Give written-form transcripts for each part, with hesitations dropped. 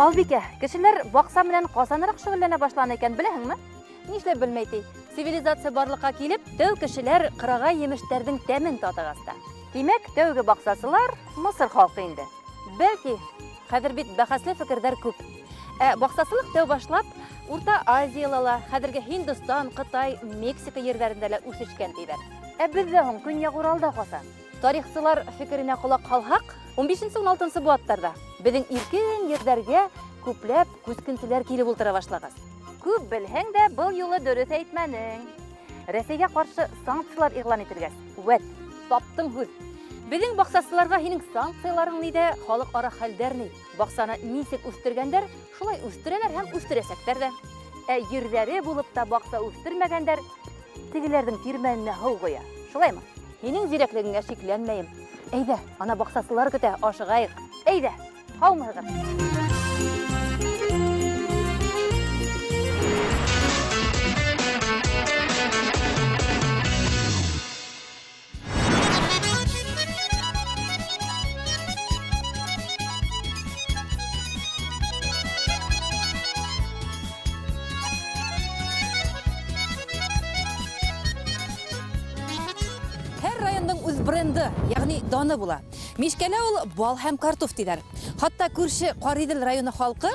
Албике, кешеләр бакса белән касанрак шөгыльләнә башланы икән, беләһеңме? Нишләп белмәйти? Цивилизация барлыкка килеп, тәү кешеләр кырага емештәрнең тәмен татыгаста. Димәк, тәүге баксасылар Мисыр халкы инде. Бәлки, хәзер бит бәхәсле фикердәр күп. Баксасылык тәү башлап, Урта Азиялала, хәзерге Һиндстан, Кытай, Мексика ерләрендә лә үсешкән диләр. Бездә һуң Көньяк Уралда касан. Тарихчылар фикеренә кулак калһак, 15-16 буаттарда безнең иркен ерләргә күпләп күскентеләр килеп утыра башлаган. Күп белһәң дә, был юлы дөрес әйтмәнең. Рәсәйгә каршы санкциялар игълан итергән. Вәт, таптың һүз. Безнең баксасыларга һинең санкцияларың ниде, халыкара хәлдәр ни? Баксаны нисек үстергәндәр, шулай үстерәләр һәм үстерәсәктәр дә. Йөрҙәре булып та бакса үстермәгәндәр, тегеләрнең тирмәненә һыу куя. Шулаймы? Һинең зирәклегеңә шикләнмәйем. Әйдә, ана баксасылар көтә, ашыгайык. Әйдә, һаумыгыз. Бренды, ягъни даны була. Мишкәлә ул бал һәм картоф диләр. Хатта күрше Каридел районы халкы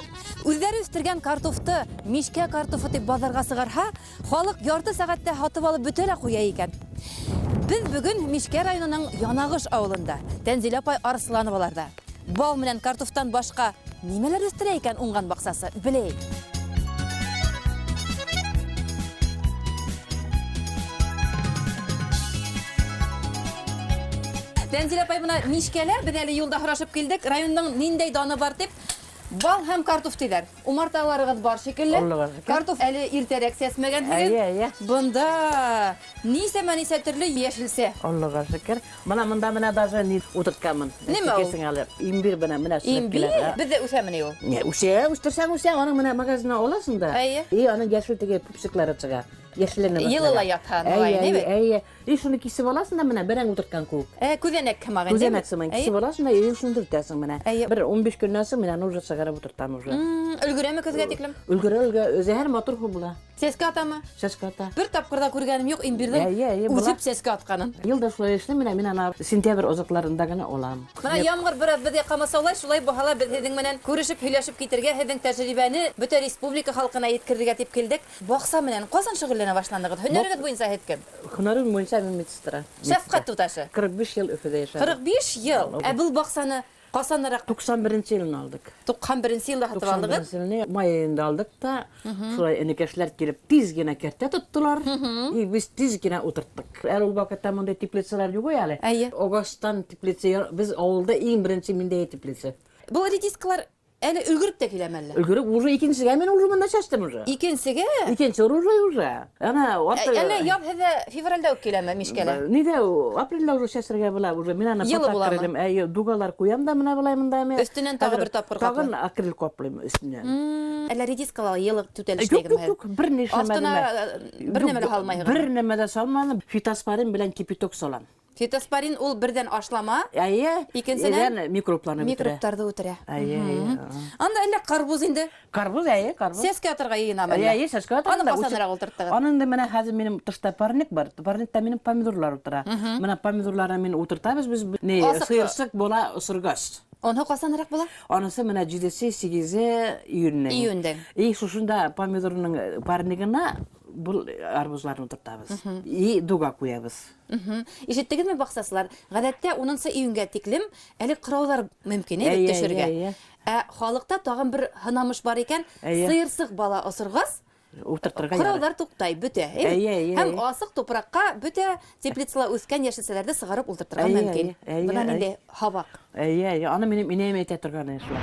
үзләре үстергән картофты мишкә картофы дип базарга сыгарһа, халык ярты сәгатьтә һатып алып бөтәлә куя икән. Без бүген Мишкә районының Янагуш авылында, Танзиля Арслановаларда. Бал менән картофтан башка нимәләр үстерә икән уңган баксасы, беләйек. Танзиля апай, бuna Мишкәләр, без әле юлда һорашып килдек, районның ниндәй даны бар дип, бал һәм картоф диләр. Умарталарыгыз бар шикелле. Картоф әле иртәрәк сәсмәгән. Бында нисә төрле яшелсә. Аллага шөкер. Монда даже ни утыртканмын. Кесең алып. Имбир менә шәп килә. Бездә үсәмени ул. Үстерсәң, аның менә магазиннан аласың да. Аның яшел теге пупсиклары чыга. Яшеллене бар. Йылыла ятһан, әйе. Шуны кисеп аласың да менә берәң утырткан күк. Күзәнәк кемаган. Күзәнәк сыман кисеп аласың да шуны төртәсең менә. Бер 15 көннән соң менә уже чыгарып утыртам уже. Өлгерәме көзгә тиклем? Өлгерә, зәһәр мотор була. Сәскә атамы? Сәскә ата. Бер тапкырда күргәнем юк имбирдән. Үзеп сәскә атканын. Елда шулай эшле, мен ана сентябрь озакларында гына алам. Менә ямгыр бераз безгә камасаулай, шулай баһала без һезнең менән күрешеп, һөйләшеп китергә, һезнең тәҗрибәне бөтен республика халкына yetkirергә дип килдек. Бакса менән касан шөгыльләнә башландыгыз? Һөнәрегез буенча һеткем? Һөнәрем буенча медсестра. Шәфкать туташы. 45 ел Өфөдә яшәдем. 45 ел. Бу баксаны касанрак 91 елын алдык. 91 елда һатып алдыгыз? 91 елны май айында алдык та, шулай энекәшләр килеп тиз генә кәртә тоттылар. Без тиз генә утырттык. Әле ул вакытта монда теплицалар юк әле. Огастан теплица, без авылда иң беренче миндә теплица. Бу редискалар әле өлгереп тә киләмәлләр. Өлгереп, уже икенчегә мен уже монда чәчтем уже. Икенчегә? Икенче уже. Ана, әле яп һеҙҙә февральдә үк киләме Мишкәлә? Нидә, апрельдә уже чәчергә була, уже мен аны патак дугалар куям да менә булай монда мен. Өстенән тагы бер тапкыр каплый. Тагын акрил каплыйм өстенән. Әле редискалар йылы түтәлештәгеме? Юк, бер ни эшләмәдем. Бер нәмә дә һалмайһың. Бер нәмә дә салмадым. Фитоспорин белән кипяток салам. Фитоспорин ул бердән ашлама. Икенчедән микробларны үтерә. Микробларны үтерә. Анда әллә карбуз инде. Карбуз. Сәскә атырга йыйнамы? Сәскә атырга. Аны касанрак ултырттыгыз? Аның да менә хәзер минем тышта парник бар. Парникта минем помидорлар утыра. Менә помидорларны мин утыртабыз без. Не, сыерсык була ысыргаш. Оны касанрак була? Анысы менә 7-8 июньдә. Шушында помидорның парнигына бул арбузларны утыртабыз. Дуга куябыз. Ишеттегезме баксасылар? Гадәттә 10 июньгә тиклем әле кыраулар мөмкин иде төшергә. Халыкта тагын бер хынамыш бар икән, сыерсык бала ысыргас, кыраулар туктый, бөтә. Һәм асык тупракка бөтә теплицала үскән яшелсәләрне сыгарып ултыртырга мөмкин. Бuna инде һавак. Аны минем инәем әйтә торган эшләр.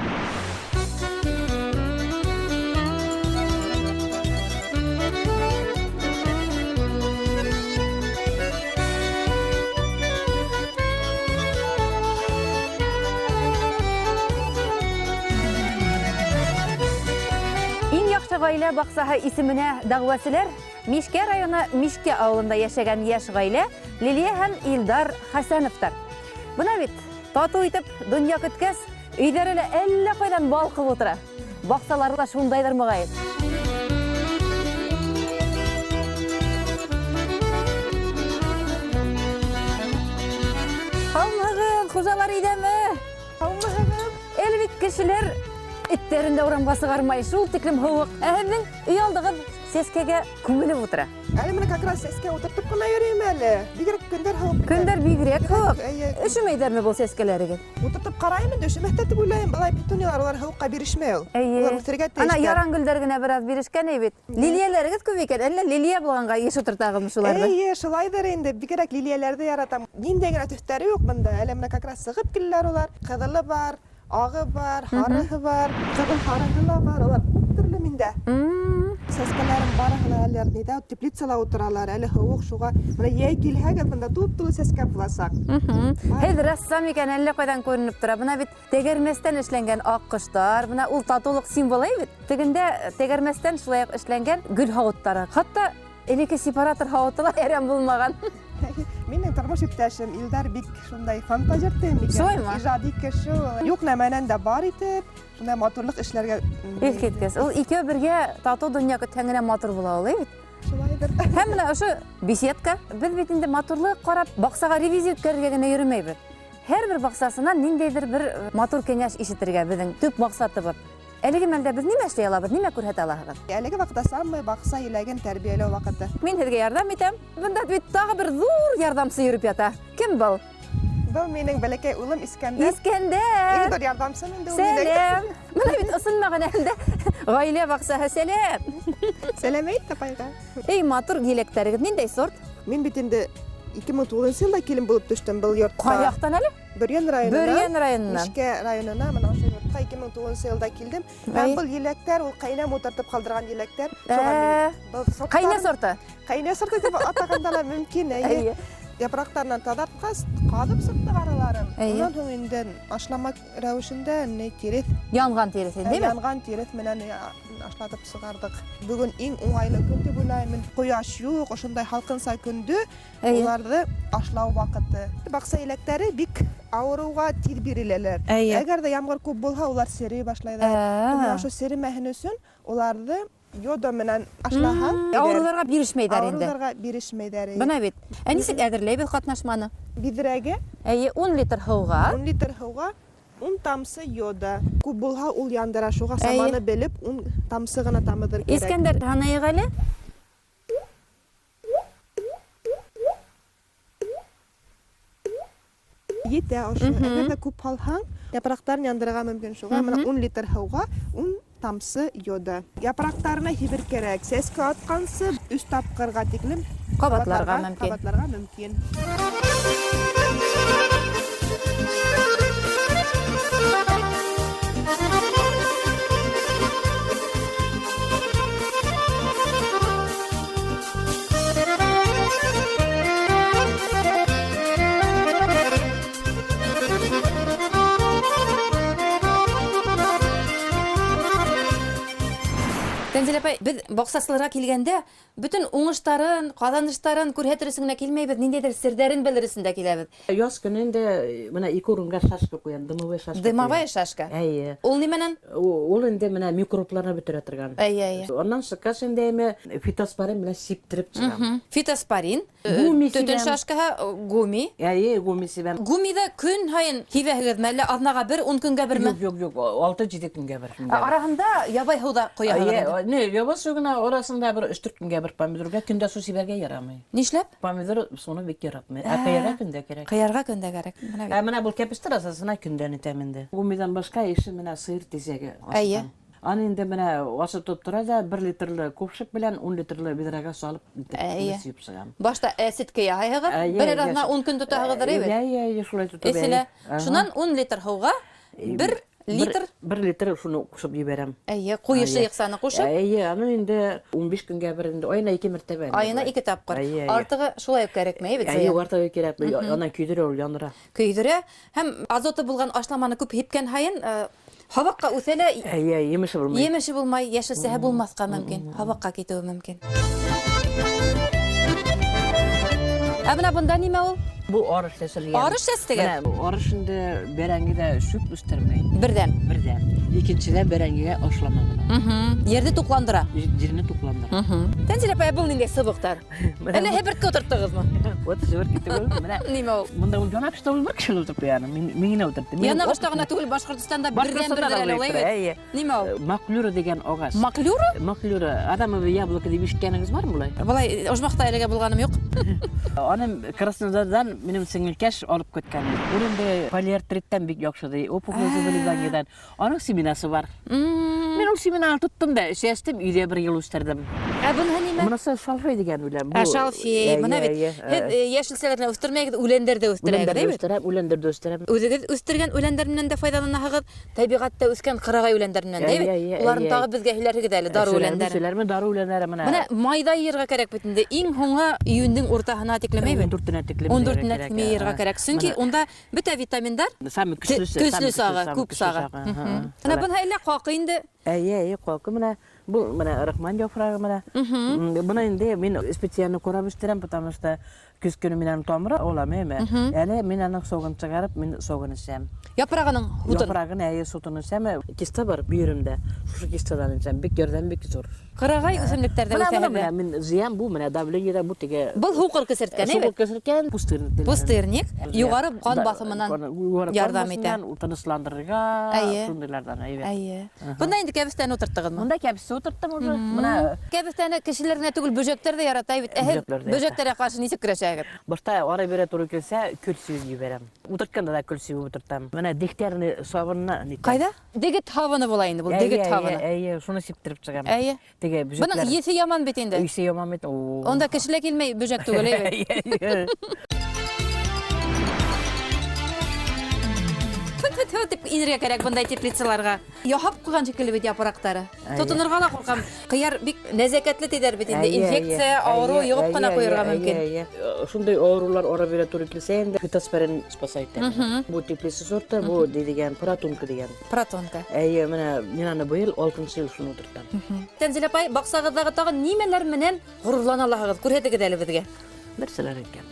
Гаилә баксаһы исеменә дәгъвәселәр Мишкә районы Мишкә авылында яшәгән яшь гаилә Лилия һәм Илдар Хасановтар. Бuna бит тату итеп дөнья көткәс, өйдәреле әллә кайдан балкып утыра. баксалары да шундайдыр мөгәен. Алмагым, хужалар идеме? Алмагым. Элбит кешеләр itтерinde uğramğa sığarmay, şul tiklim hıvık. Әһемнең үй алдығы сескеге күңелеп утыра. Әле менә как раз сеске утыртып кына йөрим әле. Бигрәк көндәр һавык. Көндәр бигрәк һавык. Өшемәйдәрме бу сескеләрегез? Утыртып карайм инде, өшемәктә дип уйлайм. Былай петуниялар улар һавыкка бирешмәй ул. Улар үтергә тиеш. Ана ярангүлдәр генә бераз бирешкән бит. Лилияләрегез күп икән. Әллә лилия булганга еш утыртагызмы шуларда? Шулайдыр инде. Бигрәк лилияләрде яратам. Ниндәй генә төстәре юк монда. Әле менә как раз сыгып киләләр улар. Кызылы бар. Ағы бар, харығы бар, қығыл харығы бар, олар түрлі менде. Сәскелерім барығына әлер нейді, теплицала отыралар, әлі хауық шуға. Мұна ей келхәгіз, мұнда туып-тулы сәске бұласақ. Һез рәссам икән, әллә қайдан көрініп тұра. Бұна бит тегерместен эшләнгән ак құштар, бұна ул татулық символы бит. Тегендә тегерместен шулай эшләнгән гүл һавыттары. Хатта элеке сепаратор һавытыла әрәм булмаган. Менің тормыш иптәшем Илдар бик шундай фантазертем икән. Ижади кеше. Юк нәмәнән дә бар итеп, шундай матурлык эшләргә илкеткәс. Ул икәү бергә тату дөнья көтәнгәнә матур була ул бит. Шулайдыр. Һәм менә ошо беседка без бит инде матурлык карап, баксага ревизия үткәрергә генә йөрмәйбез. Һәрбер баксасыннан ниндәйдер бер матур кәңәш ишетергә безнең төп максаты бар. Әлеге мәлдә без нимә эшли алабыз, нимә күрһәтә алабыз? Әлеге вакытта самый бакса иләген тәрбияләү вакыты. Мин һеҙгә ярдәм итәм. Бында бит тагы бер зур ярдәмсы йөрөп ята. Кем был? Был минең бәләкәй улым Искәндәр. Искәндәр. Иң зур ярдәмсым инде ул. Сәлам. Менә бит ысынмаган әндә гаилә баксаһы сәлам. Сәлам әйт тапайга. Эй, матур гилектәрегез ниндәй сорт? Мин бит инде 2009 елда килен булып төштем был йортка. Каяктан әле? Бөрьән районына. Бөрьән районына. Мишке районына, менә ошо йортка 2009 елда килдем. Һәм был еләктәр, ул кайнам утыртып калдырган еләктәр. Кайна сорты? Кайна сорты дип атаганда ла мөмкин. Япрактарынан тадаткас, кадып сыктык араларын. Унан һуң инде ашлама рәвешендә терес. Янган терес, диме? Янган терес менән ашлатып сыгардык. Бүген иң уңайлы көн дип уйлайм. Кояш юк, ошондай халкынса көндө уларны ашлау вакыты. Бакса иләктәре бик авыруга тир биреләләр. Әгәр дә ямгыр күп булса, улар серей башлайлар. Менә ошо серемәһен өчен уларны йода менән ашлаһаң, авыруларга бирешмәйдәр инде. Авыруларга бирешмәйдәр. Бына бит. Ә нисек әзерләйбез катнашманы? Бидрәгә 10 литр һыуга. 10 литр һыуга 10 тамсы йода. Күп булһа, ул яндыра. Шуга саманы белеп, 10 тамсы гына тамыдыр кирәк. Искәндәр һанайык әле? Йитә ошо. Әгәр дә күп алһаң, япрактарын яндырырга мөмкин. Шуга менә 10 литр һыуга 10 тамсы йода. Япрактарына хибер кирәк. Сәскә аткансы үз тапкырга тиклем кабатларга мөмкин. Танзиля апай, без баксасыларга килгәндә, бүтән уңыштарын, казаныштарын күрһәтерсеңә килмәйбез, ниндәйдер серләрен белерсендә киләбез. Яз көнендә менә 2 урынга шашка куям, дымовая шашка. Дымовая шашка. Ул нименән? Ул инде менә микробларны бетерә торган. Оннан шыккач инде фитоспорин белән сиптиреп чыгам. Фитоспорин, төтен шашкаһы гуми. Гуми сибәм. Гумида көн һайын һибәһегез мәллә азнага 1, 10 көнгә берме? Юк, 6-7 көнгә бер. Арасында ябай һуда куяһыгыз. Не, ябасы гына арасында бер 3-4 көнгә бер помидорга көндә су сибәргә ярамый. Нишләп? Помидор суны бик яратмый. Кыярга көндә кирәк. Кыярга көндә кирәк. Менә бу кәпестер асасына көндән итәмендә. Гумидан башка ише менә сыйыр тизәге. Аны инде менә васы тотып тора да 1 литрлы купшык белән 10 литрлы бидрәгә салып сыйып чыгам. Башта әсетке яһыгыз, бер арасына 10 көн тотаһыгыз дип. Шулай тотып. Шуннан 10 литр һауга 1 литр шуны кушып җибәрәм. Куйышы иксаны кушып. Аны инде 15 көнгә бер инде аена 2 мәртәбә. Аена 2 тапкыр. Артыгы шулай кирәкме бит? Артыгы кирәк. Аны көйдерә ул яндыра. Көйдерә һәм азоты булган ашламаны күп һипкән һайын һавакка үсәлә. Емеше булмай. Емеше булмай, яшәсәһе булмаска мөмкин. Һавакка китүе мөмкин. Менә бунда нимә ул? Bu arış sesirgen. Arış sestige. Arışında berengide süp üstermeyin. Birden. İkincide berengide aşlama. Yerde tuklandıra. Cirini tuklandıra. Tanzila apay bu ninde sıbıqtar. Ana hebertke oturtdunuz mu? Otur sever gitti böyle. Nime o? Bunda ul jana pişte ul bir kişi oturdu yani. Mine oturdu. Yanaguştagına tugul Başkırtistanda birden olaydı. Nime o? Maklura degen oğaz. Maklura? Maklura. Adamı bir yablaka diye bişkeniniz var mı bulay? Vallahi ojmaqta elege bulganym yok. Onun Krasnodar'dan benim singilkeş alıp ketken. Onun poliartritten bir yokşadı. O pukluzu bölümden giden. Onun seminası var. Ben o seminar tuttum da şestim üyde bir yıl üsterdim. Bunu nime? Bunası şalfey degen bilen. Şalfey. Buna bit. Yeşil selerine üstürmeyge ulenderde üstüreyge değil mi? Ulenderde üsterem. Üstürgen ulenderden de faydalanağız. Tabiqatda üsken qırağay ulenderden değil mi? Uların tağı bizge hilerge gideli darı ulender. Söylerme darı ulender. Buna mayda yerge kerek bitinde. İn honga yündün ortahına teklemey mi? 14'üne teklemey yerge kerek. Çünkü onda bütün vitaminler köslü sağı, kup sağı. Ana buna elle qaqıyındı. Qoqı mına bu mına Rahman yaprağı mına. Buna indi men spesiyalni ko'rabishtiram, потому что küz günü menen tomra olamam. Yani men anak soğun çıkarıp men soğun içem. Yaprağının hutun. Yaprağın sutunu içem. Kiste var büyürümde. Şu kisteden içem. Bir görden bir zor. Qırağay ösümliklerde öseherde. Men ziyan bu mena davliyede bu tege. Bu huquq kesirtken evet. Huquq kesirken pustirnik. Yuqarı qan basımından yardım eten. Utanıslandırıga. Şundalardan evet. Bunda indi kebisten oturtdunuz. Bunda kebiste oturttum уже. Buna kebisteni kişilerine tugul böcekler de yaratay bit. Böceklere karşı nisi küreşeger. Başta ara bire turu kelse külsüz yiberem. Oturtkanda da külsüz oturtam. Bana dikterini sabırına nite. Kayda? Digit havanı bulayındı bu. Digit havanı. Şunu siptirip çıkam. Tege böcekler. Bunun yesi yaman bitinde. Yesi yaman bit. Onda kişiler ilmey böcek tugul evet. Tip inirge kerek bunday teplitsalarga. Yahap kılgan şekilli bit yapraktары. Tutunurga da korkam. Kıyar bik nezaketli teder bitinde. Infeksiya, ağrı yığıp kına koyurga mümkün. Şunday ağrılar ora bire turu kilsen de fitosperen spasaytır. Bu teplitsi sorta bu dedigen pratonka degen. Pratonka. Menana bu yıl 6. yıl şunu oturtam. Tanzila apay baksağıdagı tağı nimeler menen gururlanalahıgız. Kurhete gideli bizge. Derseler eken.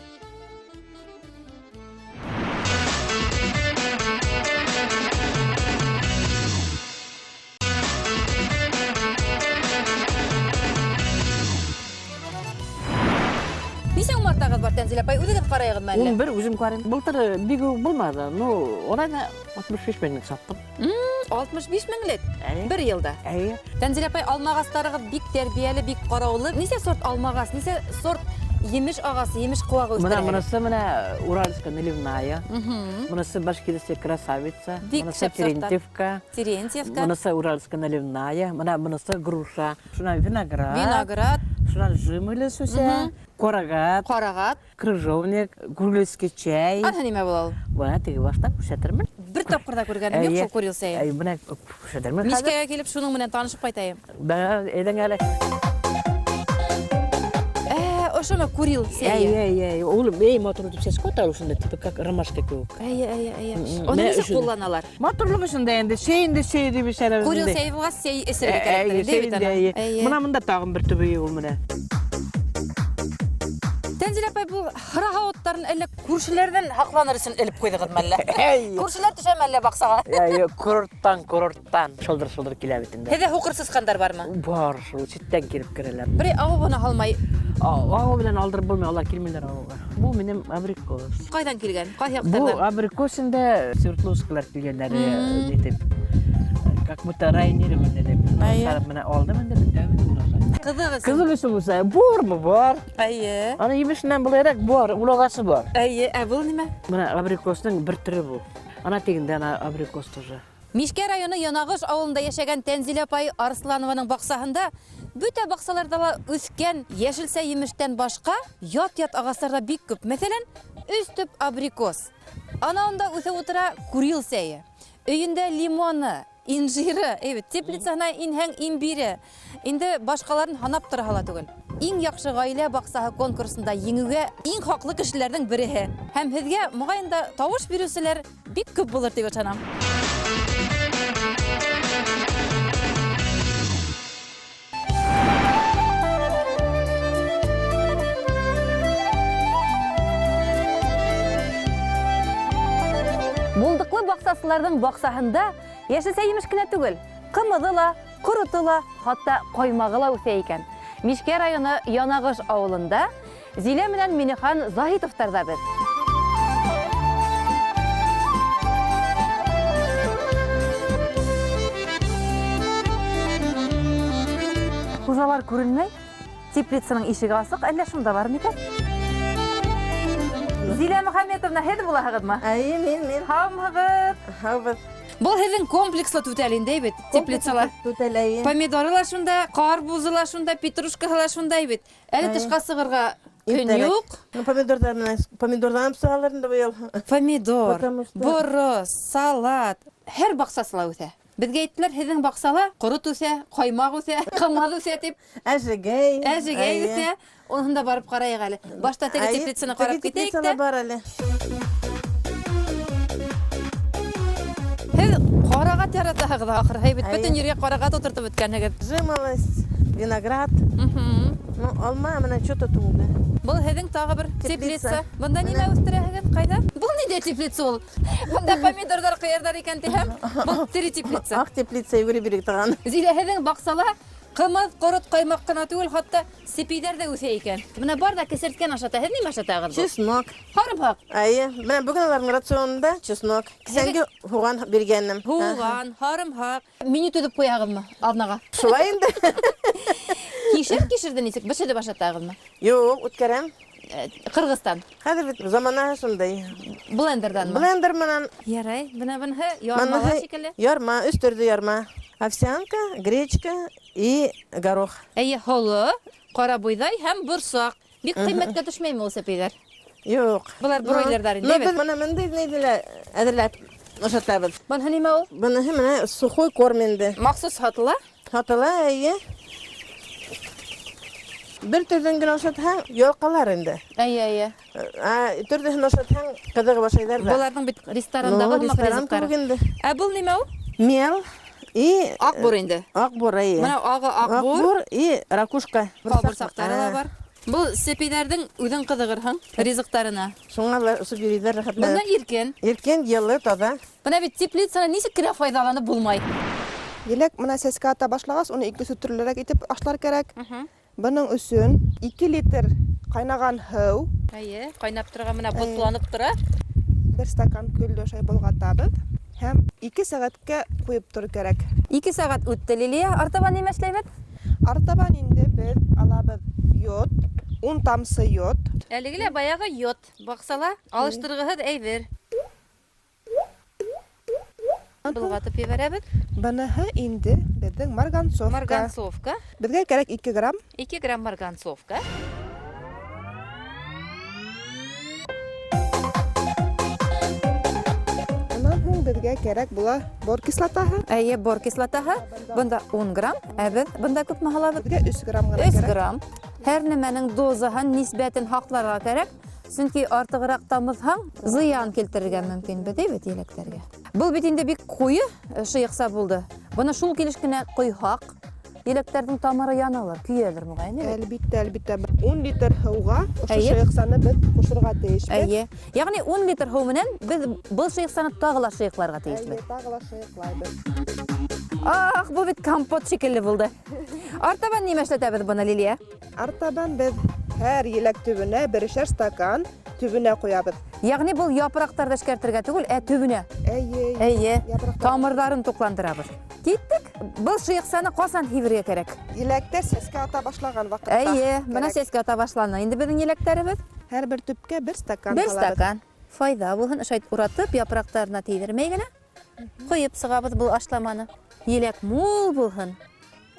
Nise umartağız var Tanzila apay? Ödegit qarayığız мәлі? 11 üzüm karın. Bultır bir bulmadı. No, ona da 65 binlik sattım. 65 minglet. Bir yılda. Tanzila apay almağaslarıgız bik terbiyeli, bik qarawlı. Nise sort almağas, nise sort yemiş ağası, yemiş kıvağı üstüne. Bunası Uralska Nilivnaya. Bunası Bashkirskoye Krasavitsa. Bunası Terentьевка. Bunası Uralska Nilivnaya. Bunası Grusha. Şuna vinograd. Şuna жимылы söse. Qoragат. Крыжовник. Гурлевский чай. Ana nime bulalım? Buna tegi başta kuşatırmın. Bir tapqırda көргенім yok şu kurilseye. Buna kuşatırmın. Mishkaya kelip şunun bilen tanışıp qaytayım. Ben eden gale. Oşama kurilseye. Oğlum motoru tüp ses koyta oluşunda tipi kak ramaşka kök. Onu nisi kullanalar? Motorluğun üstünde endi şey diye bir şeyler. Kurilseye vaz sey esirge kerekleri değil mi? Buna mında tağım bir tübüyü olmuna. Tanzila apay bu hıra otların elle kurşulardan haqlanırsın elip koydığız мәлі. Kurşular düşe мәлі baksağa. Kurorttan. Şıldır kilabetinde. Hede hukursuz kandar var mı? Var, çitten girip gireler. Biri ağı bana halmay. Ağı bilen aldırıp bulmuyor, Allah kilmeler ağa. Bu benim abrikos. Qaydan kilgen? Qay Bu yaqtardan? abrikosunda Sırtlıskılar kilgenler deyip. Как будто районеры мен деп. Sarıp mene aldım ben de Kızıgısın. Kızıgısı bu say. Bor mu var? Ayı. Ana yemişinden bulayarak bor, ulagası var. Ayı, bu nime? Mene abrikosның bir türü bu. Ana teginde ana abrikos тоже. Mishke rayonu Янагуш ауылында yaşagan Tanzila apay Arslанованың бақсаһында bütün бақсаларда өскен yeşilse yemişten başka yat ağaçlarda bik köp. Mesela üstüp abrikos. Ana onda öse otura kurilseye. Öyünde limonu, injiri, evet, teplitsana inhen imbiri. Indi başkaların hanap tıra hala tugul. İn yaxşı gaile baqsağı konkursunda yengüge in haqlı kişilerden biri. Hem hizge muğayında tavuş virüsüler bik köp bulur diye çanam. халыкларның баксаһында яшелсә Мишкино түгел, кымыҙы ла, ҡорото ла, хатта ҡаймағы ла үҫә икән. Мишкә районы Янагуш ауылында Зиля менән Зиля Загитовтарҙа беҙ. Хужалар күренмәй, теплицаның ишеге асыҡ, әллә шунда бар микән? Зиля Мөхәммәтовна, һеҙ булаһығыҙмы? Мин. Һаумығыҙ. Бұл һеҙҙең комплекслы түтәлендәй бит, теплицала. Түтәләйем. Помидоры ла шунда, ҡарбузы ла шунда, петрушкаһы ла шундай бит. Әле тышҡа сығырға көн юҡ. Помидордан сығаларында быйыл. Помидор, борос, салат, һәр баҡсасыла үҫә. Беҙгә әйттеләр, һеҙҙең баҡсала ҡорот үҫә, ҡаймаҡ үҫә, ҡымыҙ үҫә тип. Әжегәй. Әжегәй үҫә. Уныһында барып ҡарайыҡ әле. Башта теге теплицаны ҡарап китәйек тә. Теплицала бар әле. Һеҙ ҡарағат яратаһығыҙ ахыр. Һәйбәт, бөтөн ергә ҡарағат ултыртып бөткәнһегеҙ. Жимолость, виноград. Алма менән что-то тулды. Был һеҙҙең тағы бер теплица. Бында нимә үҫтерәһегеҙ? Ҡайҙа? Был ниндәй теплица ул? Бында помидорҙар, ҡыярҙар икән тиһәм, был тере теплица. Ак теплица йүгереп бирек таған. Зиля, һеҙҙең баҡсала ҡымыҙ, ҡорот, ҡаймаҡ ҡына түгел, хатта сепейҙәр ҙә үҫә икән. Бына бар да кесерткән ашата. Һеҙ нимә ашатағыҙ? Чеснок. Һарымһаҡ. Менә бүгін аларның рационында чеснок. Кисәнге һуған биргәнем. Һуған, һарымһаҡ. Меню төҙөп ҡуяғыҙмы аҙнаға? Шулай инде. Кишерҙе нисек? Бешереп ашатағыҙмы? Юҡ, үткәрәм. Ҡырғыҙстан. Хәҙер бит замана шундай. Блендерҙанмы? Блендер менән. Ярай, быны ярмаға шикелле. Ярма, 3 төрлө ярма. Овсянка, гречка и горох. Әйе, һоло, ҡара бойҙай һәм борсаҡ. Бик ҡиммәткә төшмәйме ул сәпейҙәр? Юҡ. Былар бройлерҙар инде бит. Беҙ бына мендәй әҙерләп ашатабыҙ. Быныһы нимә ул? Быныһы менә сухой корм инде. Махсус һатыла? Һатыла, әйе. Бер төрҙән генә ашатһаң, ялҡалар инде. Әйе. Төрҙөһөн ашатһаң, ҡыҙығы башлайҙар да. Быларҙың бит ресторандағы ризыҡтары. Ә был нимә ул? Мел и Аҡбур инде. Аҡбур, әйе. Менә ағы аҡбур. Аҡбур и ракушка. Ҡабырсаҡтары ла бар. Был сепейҙәрҙең үҙең ҡыҙығырһың ризыҡтарына. Шуңа ла осоп йөрөйҙәр рәхәтләнеп. Бына иркен. Иркен, йылы, таҙа. Бына бит теплицаны нисек кенә файҙаланып булмай. Еләк менә сәскә ата башлағас, уны икенсе төрлөрәк итеп ашлар кәрәк. Бының өсөн 2 литр ҡайнаған һыу. Әйе, ҡайнап торған менә ботланып тора. 1 стакан көлдө шай болғатабыҙ. Һәм 2 сәғәткә ҡуйып тору кәрәк. 2 сәғәт үтте, Лилия. Артабан нимә эшләйбеҙ? Артабан инде беҙ алабыҙ йод, 10 тамсы йод. Әлеге лә баяғы йод. Баҡсала алыштырғыһыҙ әйбер. Болғатып ебәрәбеҙ. Быныһы инде беҙҙең марганцовка. Марганцовка. Беҙгә кәрәк 2 грамм. 2 грамм марганцовка. Унан һуң беҙгә кәрәк була бор кислотаһы. Әйе, бор кислотаһы. Бында 10 грамм. Ә беҙ бында күпме һалабыҙ? Беҙгә 3 грамм ғына 3 кәрәк. грамм. Һәр нәмәнең дозаһын, нисбәтен һаҡларға кәрәк. Сөнки артығыраҡ тамыҙһаң, зыян килтерергә мөмкин бит еләктәргә. Был бит инде бик ҡуйы шыйыҡса булды. Бына шул килеш кенә ҡойһаҡ, еләктәрҙең тамыры янылыр, көйәлер моғайын. Әлбиттә. 10 литр һыуға ошо шыйыҡсаны беҙ ҡушырға тейешбеҙ. Әйе. Яғни 10 литр һыу менән беҙ был шыйыҡсаны тағы ла шыйыҡларға тейешбеҙ. Әйе, тағы ла шыйыҡлайбыҙ. Ах, бұл бит компот шикелле булды. Артабан нимә эшләтәбеҙ бына, Лилия? Артабан беҙ һәр еләк төбөнә 1 стакан төбөнә ҡуябыҙ. Яғни был япраҡтарҙы эшкәртергә түгел, ә төбөнә. Әйе. Тамырҙарын туҡландырабыҙ. Киттек. Был шыйыҡсаны ҡасан һибергә кәрәк? Еләктәр сәскә ата башлаған ваҡытта. Әйе, бына сәскә ата башланы. Инде беҙҙең еләктәребеҙ. Һәр бер төпкә 1 стакан 1 стакан. Файҙа булһын, шайт уратып, япраҡтарына тейҙермәй генә. Ҡойоп сығабыҙ был ашламаны. Еләк мул булһын.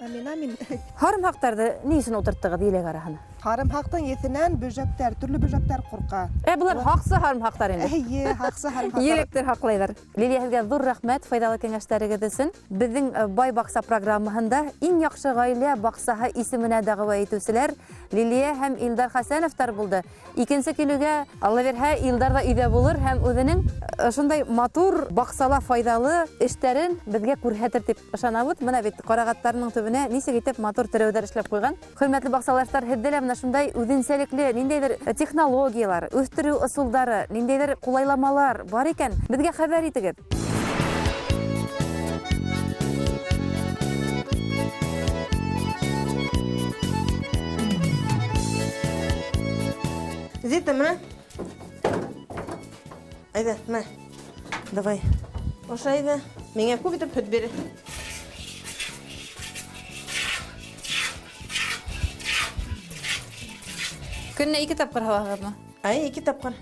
Амин. Һарымһаҡтарҙы ни өсөн ултырттығыҙ еләк араһына? Һарымһаҡтың еҫенән төрлө бөжәктәр ҡурҡа. Былар һаҡсы һарымһаҡтар инде. Әйе, һаҡсы һарымһаҡтар. Еләктәр һаҡлайҙар. Лилия, һеҙгә ҙур рәхмәт файҙалы кәңәштәрегеҙ өсөн. Беҙҙең бай баҡса программаһында иң яҡшы ғаилә баҡсаһы исеменә дәғүә итеүселәр Лилия һәм Илдар Хасановтар булды. Икенсе килүгә, Алла бирһә, Илдар да өйҙә булыр һәм үҙенең шундай матур баҡсала файҙалы эштәрен беҙгә күрһәтер дип ышанабыҙ. Бына бит ҡарағаттарының төбөнә нисек итеп матур терәүҙәр эшләп ҡуйған. Хөрмәтле баҡсалаштар, һеҙҙә лә менә шундай үҙенсәлекле ниндәйҙер технологиялар, үҫтереү ысулдары, ниндәйҙер ҡулайламалар бар икән, беҙгә хәбәр итегеҙ. Зита, мына. Айда, мына. Давай. Ошайда. Меңе көп итеп хөт бері. Күнне 2 тапқыр хавағырма? Ай, 2 тапқыр.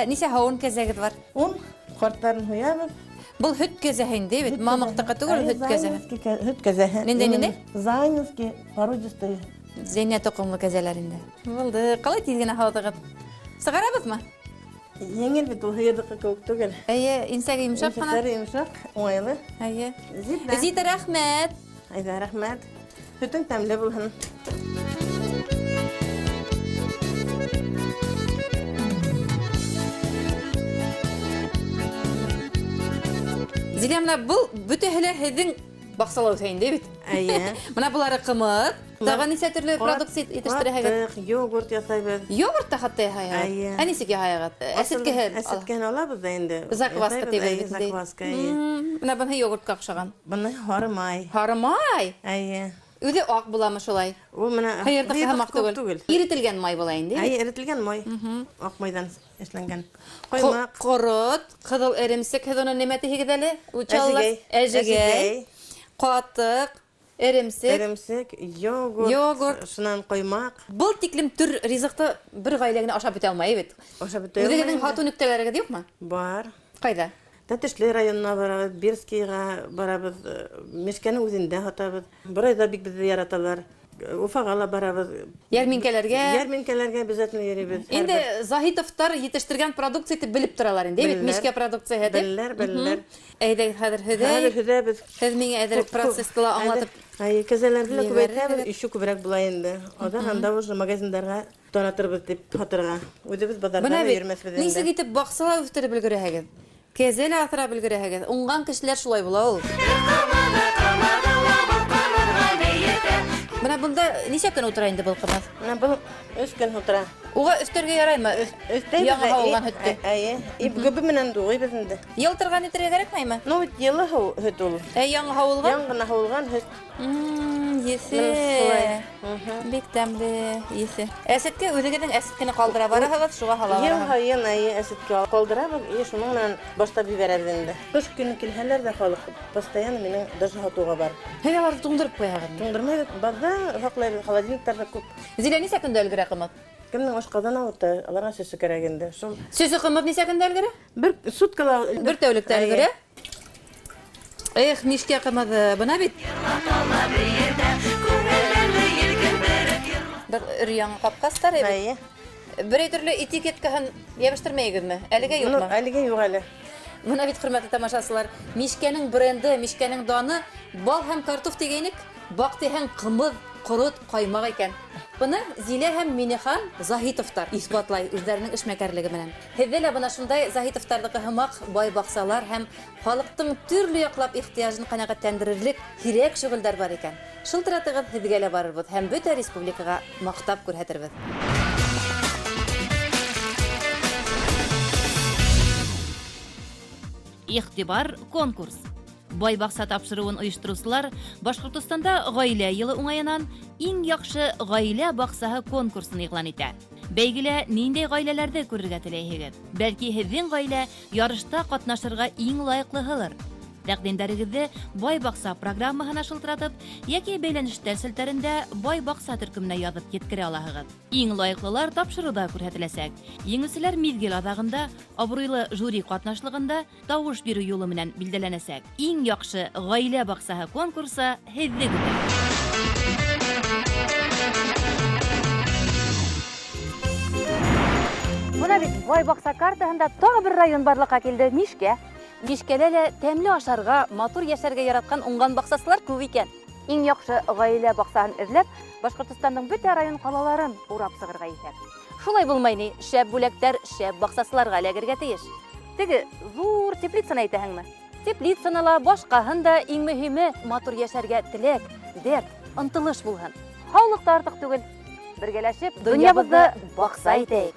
Несе хауын кезегіт бар? 10 қорттарын хуябыз. Бұл хүт кезехін дейбет, мамықтыққа түгіл хүт кезехін. Хүт кезехін. Ненде? Зайневский, породистый. Зейне тоқымлы кезелерінде. Болды, қалай тезген хауатығып? Сығарабыз ма? Еңел бет ол хыйырдыққа көк түгіл. Инсәгі емшақ қана? Емшақтары емшақ, оңайлы. Зита, рахмет. Айда, рахмет. Хүтің тәмлі болғын. Зиля, мына бұл бүтәхілер хедің бақсалау тәйінде бет. Мына бұлары қымыт. Таған несе түрлі продукция етіштірі хәгет? Қаттық, йогурт ясайбыз. Йогурт та қаттай хаяғат? Әнесіге хаяғат? Әсетке хәл? Әсеткен алабыз да енді. Закваска тебе бетінде? Закваска, Мына бұны йогуртқа қшаған? Бұны харымай. Харымай? Өде ақ бұламы шолай? Ол мұна Хайырдық қамақ түгіл? Ирітілген май болайын дейді? Ирітілген май. Ақ майдан эшләнгән. Қоймақ. Қорыт, қыдыл әрімсік, хедоның неметі хегедәлі? Әжігей. Қатық, әрімсік, йогурт, шынан қоймақ. Бұл тиклім түр ризықты бір ғайлегіне ашап өте алмай бет? Ашап өте алмай. Өдегінің хату нүктелері дейік ма? Бар. Қайда? Тәтішлі районына барабыз, Бирскийға барабыз, Мишкино өзінде хатабыз. Бір айда бик бізді яраталар. Уфағала барабыз. Ярминкелерге бізәтін еребіз. Енді Загитовтар етіштірген продукцияты біліп тұралар енді, Мишке продукция хәді? Білілер. Әйдегі хәдір хүдәй. Хәд меңе әдірік процесстіла аңлатып. Кәзелерді көбәйтәбіз, үші көбірек бұла енді. Одан анда уже магазиндарға донатырбыз деп қатырға. Өдебіз базардан ермес біз енді. Несі кетіп бақсыла өфтірі білгірі хәгет? Кәзел атыра білгірі хәгет? Оңған кішілер шулай бұла ол. Бұна бұнда неше күн отырайынды бұл қымыз? Бұл 3 күн отыра. Оға үстерге ярай ма? Яңы хауылған хүтті? Көбі менен дуғай бізінді. Ел тұрған үтірге керек май ма? Ну, елі хүт ол. Яңы хауылған? Яңғына хауылған хүт. Есі. Бек тәмді есі. Әсетке өдегедің әсеткені қалдыра бары хағат, шуға хала бары хағат? Ел хайын әсетке қалдыра бұл, шуныңнан башта биберәр енді. Үш күні келхәлер де халық, постоянно менің дұржы хатуға бар. Хәйлаларды туңдырып қойағын? Туңдырмайды, базда хақлайды, холодильниктарда көп. Зиля несе күнді өлгірі қымып? Кімнің ашқадан ауытты, аларға сөсі керек енді. Сөсі қымып несе күнді өлгірі? Бір суткала... Бір тәулікті өлгірі? Эх, Мишке қымады, бұна бет? Бір үрияң қапқастар ебі? Бір түрлі этикеткаһын ебіштірмейгін ме? Әліге yok ма? Әліге yok әлі. Мұна бет құрметті тамашасылар, Мишкенің бренді, Мишкенің даны бал һәм картоф дегенік, бақты һәм қымыз, құрыт, қаймақ екен. Бұны Зиля һәм Минихан Загитовтар исбатлай үздерінің эшмәкәрлеге менән. Һеҙҙә лә бына шундай Загитовтарҙыҡы һымаҡ бай баҡсалар һәм халыҡтың төрлө яҡлап ихтыяжын ҡәнәғәтләндерерлек һирәк шөғөлдәр бар икән. Шылтыратығыҙ, һеҙгә лә барырбыҙ һәм бөтә республикаға маҡтап күрһәтербеҙ. Ихтибар конкурс. Бай баҡса тапшырыуын ойоштороусылар Башҡортостанда ғаилә йылы уңайынан иң яҡшы ғаилә баҡсаһы конкурсын иғлан итә. Бәйгелә ниндәй ғаиләләрҙе күрергә теләйһегеҙ? Бәлки һеҙҙең ғаилә ярышта ҡатнашырға иң лайыҡлыһылыр. Тәҡдимдәрегеҙҙе Бай баҡса программаһына шылтыратып, йәки бәйләнештәр селтәрендә Бай баҡса төркөмөнә яҙып еткерә алаһығыҙ. Иң лайыҡлылар тапшырыуҙа күрһәтеләсәк. Еңеүселәр миҙгел аҙағында, абруйлы жюри ҡатнашлығында тауыш биреү юлы менән билдәләнәсәк. Иң яҡшы ғаилә баҡсаһы конкурсы һеҙҙе көтә. Бына бит Бай баҡса картаһында тағы бер район барлыҡҡа килде, Мишкә. Мишкәлә лә тәмле ашарға, матур йәшәргә яратҡан уңған баҡсасылар күп икән. Иң яҡшы ғаилә баҡсаһын эҙләп, Башҡортостандың бөтә район ҡалаларын урап сығырға итәк. Шулай булмай ни, шәп бүләктәр шәп баҡсасыларға эләгергә тейеш. Теге зур теплицаны әйтәһеңме? Теплицаны ла, башҡаһын да иң мөһиме матур йәшәргә теләк, дәрт, ынтылыш булһын. Һаулыҡ та артыҡ түгел. Бергәләшеп, донъябыҙҙы баҡса итәйек.